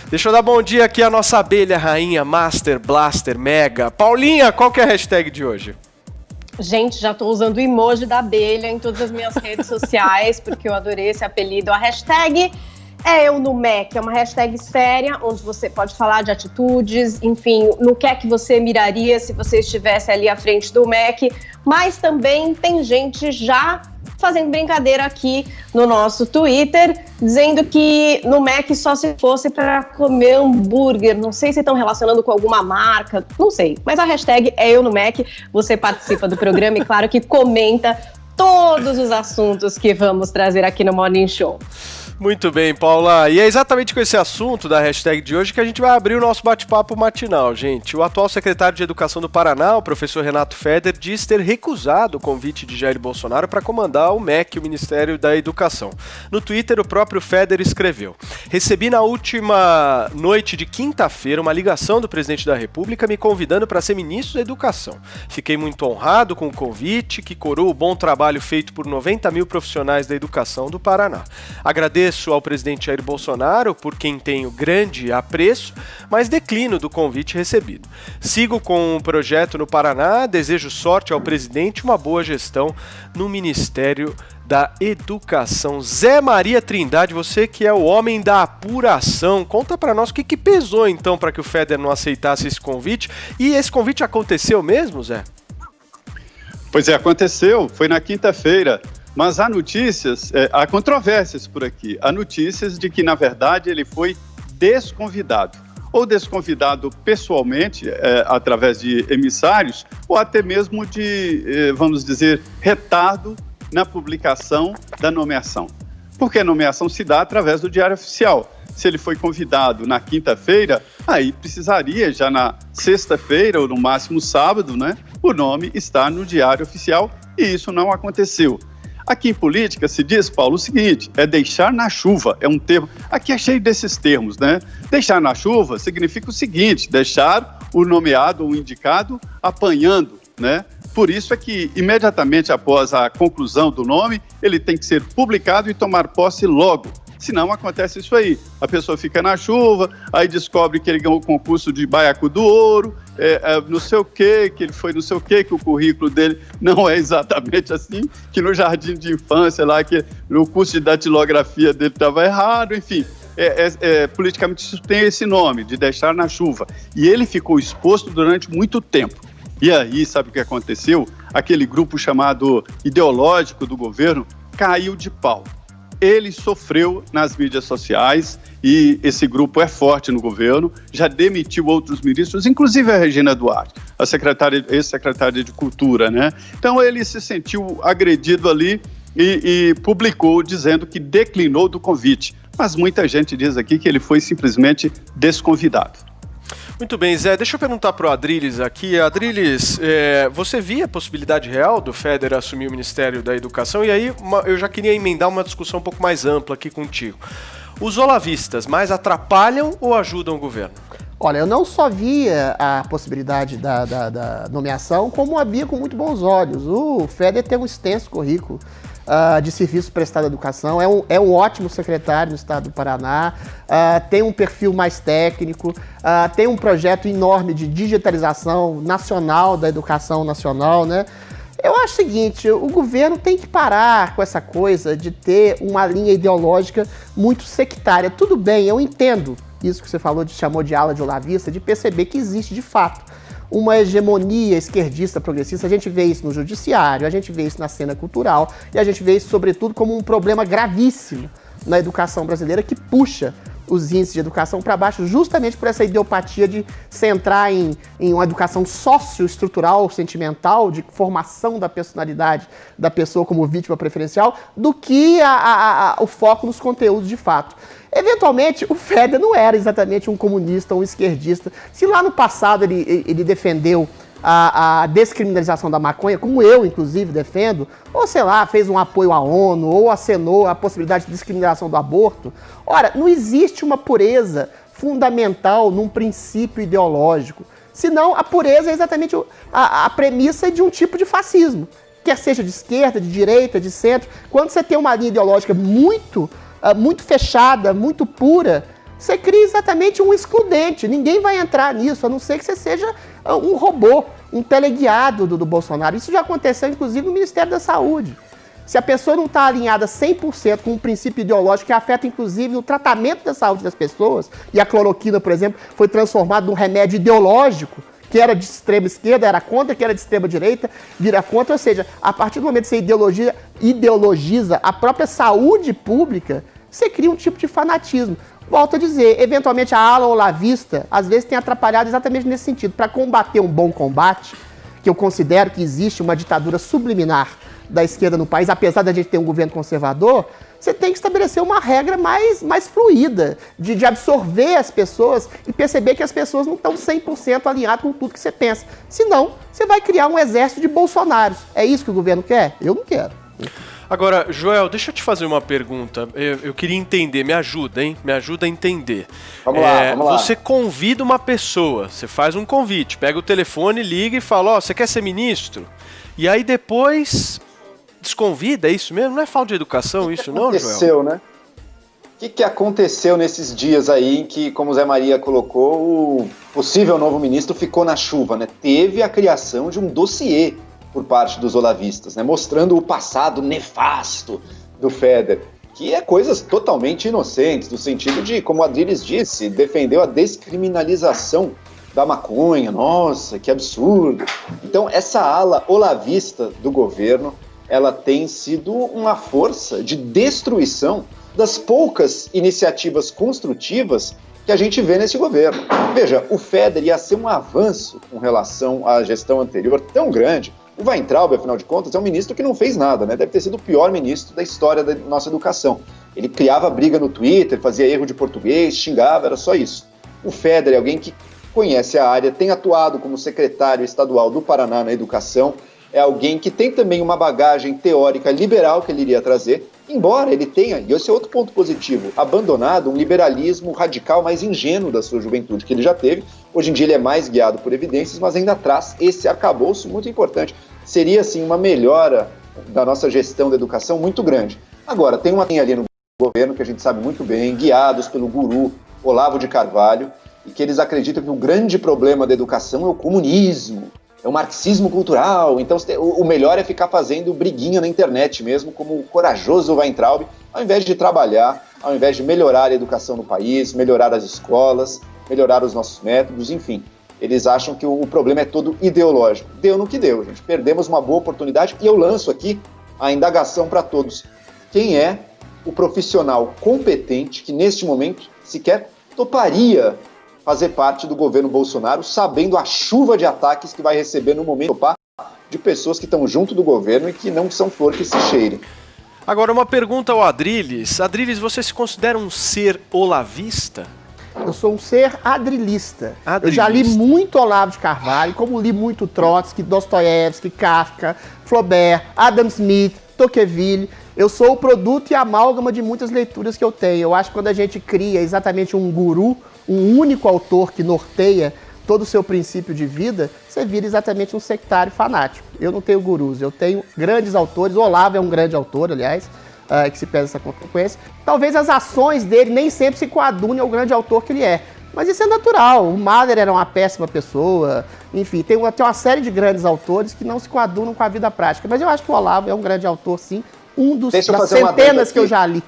Deixa eu dar bom dia aqui à nossa abelha rainha, Master, Blaster, Mega. Paulinha, qual que é a hashtag de hoje? Gente, já tô usando o emoji da abelha em todas as minhas redes sociais, porque eu adorei esse apelido. A hashtag é eu no MEC, é uma hashtag séria, onde você pode falar de atitudes, enfim, no que é que você miraria se você estivesse ali à frente do MEC, mas também tem gente já fazendo brincadeira aqui no nosso Twitter, dizendo que no Mac só se fosse para comer hambúrguer. Não sei se estão relacionando com alguma marca, não sei. Mas a hashtag é eu no Mac. Você participa do programa e, claro, que comenta todos os assuntos que vamos trazer aqui no Morning Show. Muito bem, Paula. E é exatamente com esse assunto da hashtag de hoje que a gente vai abrir o nosso bate-papo matinal, gente. O atual secretário de Educação do Paraná, o professor Renato Feder, diz ter recusado o convite de Jair Bolsonaro para comandar o MEC, o Ministério da Educação. No Twitter, o próprio Feder escreveu: recebi na última noite de quinta-feira uma ligação do presidente da República me convidando para ser ministro da Educação. Fiquei muito honrado com o convite, que coroa o bom trabalho feito por 90 mil profissionais da educação do Paraná. Agradeço ao presidente Jair Bolsonaro, por quem tenho grande apreço, mas declino do convite recebido. Sigo com o projeto no Paraná, desejo sorte ao presidente e uma boa gestão no Ministério da Educação. Zé Maria Trindade, você que é o homem da apuração, conta para nós o que pesou então para que o Feder não aceitasse esse convite. E esse convite aconteceu mesmo, Zé? Pois é, aconteceu, foi na quinta-feira. Mas há notícias, há controvérsias por aqui. Há notícias de que, na verdade, ele foi desconvidado. Ou desconvidado pessoalmente, através de emissários, ou até mesmo de, vamos dizer, retardo na publicação da nomeação. Porque a nomeação se dá através do Diário Oficial. Se ele foi convidado na quinta-feira, aí precisaria, já na sexta-feira, ou no máximo sábado, né, o nome está no Diário Oficial, e isso não aconteceu. Aqui em política se diz, Paulo, o seguinte, é deixar na chuva, é um termo, aqui é cheio desses termos, né? Deixar na chuva significa o seguinte, deixar o nomeado ou o indicado apanhando, né? Por isso é que, imediatamente após a conclusão do nome, ele tem que ser publicado e tomar posse logo. Senão acontece isso aí, a pessoa fica na chuva, aí descobre que ele ganhou o concurso de Baiacu do Ouro, não sei o quê, que ele foi não sei o quê, que o currículo dele não é exatamente assim, que no jardim de infância lá, que no curso de datilografia dele estava errado, enfim. Politicamente isso tem esse nome, de deixar na chuva. E ele ficou exposto durante muito tempo. E aí, sabe o que aconteceu? Aquele grupo chamado ideológico do governo caiu de pau. Ele sofreu nas mídias sociais e esse grupo é forte no governo, já demitiu outros ministros, inclusive a Regina Duarte, a ex-secretária de Cultura, né? Então ele se sentiu agredido ali e publicou dizendo que declinou do convite. Mas muita gente diz aqui que ele foi simplesmente desconvidado. Muito bem, Zé, deixa eu perguntar para o Adriles aqui. Adriles, você via a possibilidade real do Feder assumir o Ministério da Educação? E aí eu já queria emendar uma discussão um pouco mais ampla aqui contigo. Os olavistas mais atrapalham ou ajudam o governo? Olha, eu não só via a possibilidade da nomeação, como a via com muito bons olhos. O Feder tem um extenso currículo de serviço prestado à educação, é um ótimo secretário no estado do Paraná, tem um perfil mais técnico, tem um projeto enorme de digitalização nacional da educação nacional, né? Eu acho o seguinte, o governo tem que parar com essa coisa de ter uma linha ideológica muito sectária. Tudo bem, eu entendo isso que você falou, chamou de ala de olavista, de perceber que existe de fato uma hegemonia esquerdista progressista. A gente vê isso no judiciário, a gente vê isso na cena cultural e a gente vê isso, sobretudo, como um problema gravíssimo na educação brasileira que puxa os índices de educação para baixo justamente por essa idiopatia de centrar em uma educação socioestrutural, sentimental, de formação da personalidade da pessoa como vítima preferencial, do que o foco nos conteúdos de fato. Eventualmente, o Feder não era exatamente um comunista ou um esquerdista. Se lá no passado ele defendeu a descriminalização da maconha, como eu, inclusive, defendo, ou, sei lá, fez um apoio à ONU, ou acenou a possibilidade de descriminalização do aborto. Ora, não existe uma pureza fundamental num princípio ideológico, senão a pureza é exatamente a premissa de um tipo de fascismo, quer seja de esquerda, de direita, de centro. Quando você tem uma linha ideológica muito fechada, muito pura, você cria exatamente um excludente. Ninguém vai entrar nisso, a não ser que você seja um robô, um teleguiado do Bolsonaro. Isso já aconteceu, inclusive, no Ministério da Saúde. Se a pessoa não está alinhada 100% com um princípio ideológico que afeta, inclusive, o tratamento da saúde das pessoas, e a cloroquina, por exemplo, foi transformada num remédio ideológico, que era de extrema esquerda, era contra, que era de extrema direita, vira contra, ou seja, a partir do momento que você ideologiza a própria saúde pública, você cria um tipo de fanatismo. Volto a dizer, eventualmente a ala olavista, às vezes tem atrapalhado exatamente nesse sentido. Para combater um bom combate, que eu considero que existe uma ditadura subliminar da esquerda no país, apesar da gente ter um governo conservador, você tem que estabelecer uma regra mais fluida, de absorver as pessoas e perceber que as pessoas não estão 100% alinhadas com tudo que você pensa. Senão, você vai criar um exército de Bolsonaros. É isso que o governo quer? Eu não quero. Agora, Joel, deixa eu te fazer uma pergunta. Eu queria entender, me ajuda, hein? Me ajuda a entender. Vamos lá. Você convida uma pessoa, você faz um convite, pega o telefone, liga e fala, você quer ser ministro? E aí depois desconvida, é isso mesmo? Não é falta de educação isso não, Joel? Aconteceu, né? O que aconteceu nesses dias aí em que, como o Zé Maria colocou, o possível novo ministro ficou na chuva, né? Teve a criação de um dossiê por parte dos olavistas, né? Mostrando o passado nefasto do Feder, que é coisas totalmente inocentes, no sentido de, como o Adriles disse, defendeu a descriminalização da maconha. Nossa, que absurdo. Então, essa ala olavista do governo, ela tem sido uma força de destruição das poucas iniciativas construtivas que a gente vê nesse governo. Veja, o Feder ia ser um avanço com relação à gestão anterior tão grande. O Weintraub, afinal de contas, é um ministro que não fez nada, né? Deve ter sido o pior ministro da história da nossa educação. Ele criava briga no Twitter, fazia erro de português, xingava, era só isso. O Feder é alguém que conhece a área, tem atuado como secretário estadual do Paraná na educação, é alguém que tem também uma bagagem teórica liberal que ele iria trazer, embora ele tenha, e esse é outro ponto positivo, abandonado um liberalismo radical mais ingênuo da sua juventude, que ele já teve. Hoje em dia ele é mais guiado por evidências, mas ainda traz esse arcabouço muito importante. Seria, assim, uma melhora da nossa gestão da educação muito grande. Agora, tem uma linha ali no governo que a gente sabe muito bem, guiados pelo guru Olavo de Carvalho, e que eles acreditam que o grande problema da educação é o comunismo, é o marxismo cultural. Então o melhor é ficar fazendo briguinha na internet mesmo, como o corajoso Weintraub, ao invés de trabalhar, ao invés de melhorar a educação no país, melhorar as escolas, melhorar os nossos métodos, enfim. Eles acham que o problema é todo ideológico. Deu no que deu, gente. Perdemos uma boa oportunidade e eu lanço aqui a indagação para todos. Quem é o profissional competente que neste momento sequer toparia fazer parte do governo Bolsonaro, sabendo a chuva de ataques que vai receber no momento de pessoas que estão junto do governo e que não são flor que se cheire? Agora, uma pergunta ao Adriles. Adriles, você se considera um ser olavista? Eu sou um ser adrilista. Eu já li muito Olavo de Carvalho, como li muito Trotsky, Dostoiévski, Kafka, Flaubert, Adam Smith, Tocqueville. Eu sou o produto e amálgama de muitas leituras que eu tenho. Eu acho que quando a gente cria exatamente um guru, um único autor que norteia todo o seu princípio de vida, você vira exatamente um sectário fanático. Eu não tenho gurus, eu tenho grandes autores. O Olavo é um grande autor, aliás, que se pesa essa consequência. Talvez as ações dele nem sempre se coadunem ao grande autor que ele é. Mas isso é natural. O Mahler era uma péssima pessoa. Enfim, tem uma série de grandes autores que não se coadunam com a vida prática. Mas eu acho que o Olavo é um grande autor, sim. Das centenas que eu já li.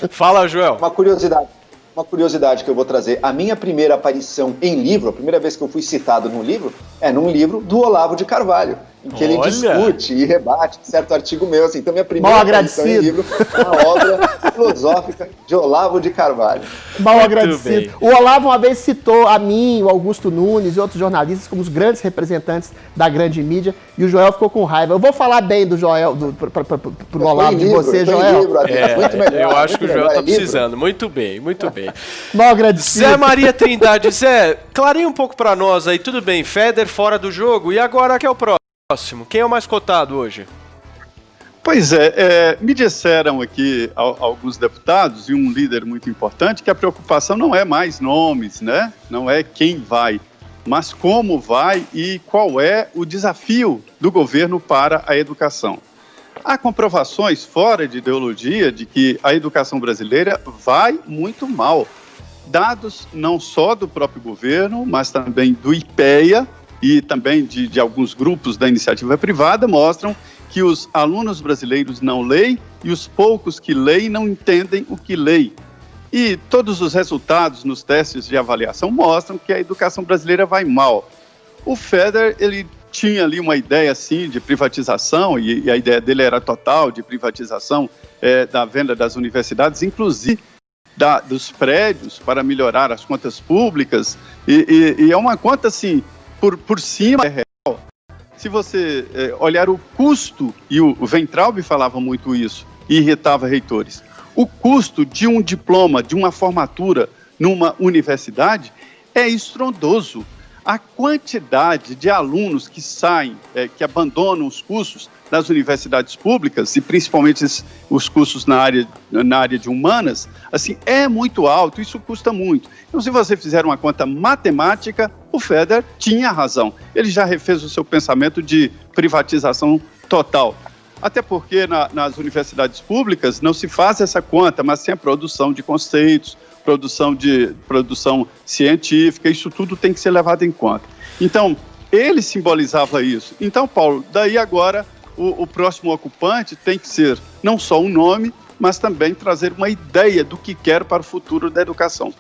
Fala, Joel. Uma curiosidade que eu vou trazer. A minha primeira aparição em livro, a primeira vez que eu fui citado num livro, é num livro do Olavo de Carvalho, em que ele discute e rebate certo artigo meu. Assim. Então, minha primeira aparição em livro é uma obra filosófica de Olavo de Carvalho. Mal agradecido. O Olavo uma vez citou a mim, o Augusto Nunes e outros jornalistas como os grandes representantes da grande mídia, e o Joel ficou com raiva. Eu vou falar bem do Joel, pro Olavo de você, Joel. Muito melhor, eu acho que o Joel tá precisando. Muito bem, muito bem. Mal agradecido. Zé Maria Trindade, Zé, clareia um pouco pra nós aí, tudo bem, Feder fora do jogo, e agora quem é o próximo? Quem é o mais cotado hoje? Pois me disseram aqui alguns deputados e um líder muito importante que a preocupação não é mais nomes, né? Não é quem vai, mas como vai e qual é o desafio do governo para a educação. Há comprovações fora de ideologia de que a educação brasileira vai muito mal. dados não só do próprio governo, mas também do IPEA e também de alguns grupos da iniciativa privada mostram que os alunos brasileiros não leem e os poucos que leem não entendem o que leem. E todos os resultados nos testes de avaliação mostram que a educação brasileira vai mal. O Feder, ele tinha ali uma ideia, assim, de privatização, e a ideia dele era total, de privatização da venda das universidades, inclusive dos prédios, para melhorar as contas públicas, e é uma conta, assim, por cima, é real. Se você olhar o custo, e o Weintraub falava muito isso, e irritava reitores, o custo de um diploma, de uma formatura numa universidade é estrondoso. A quantidade de alunos que saem, que abandonam os cursos nas universidades públicas, e principalmente os cursos na área de humanas, assim, é muito alto, isso custa muito. Então, se você fizer uma conta matemática, o Feder tinha razão. Ele já refez o seu pensamento de privatização total. Até porque nas universidades públicas não se faz essa conta, mas tem a produção de conceitos, produção científica, isso tudo tem que ser levado em conta. Então, ele simbolizava isso. Então, Paulo, daí agora o próximo ocupante tem que ser não só um nome, mas também trazer uma ideia do que quer para o futuro da educação.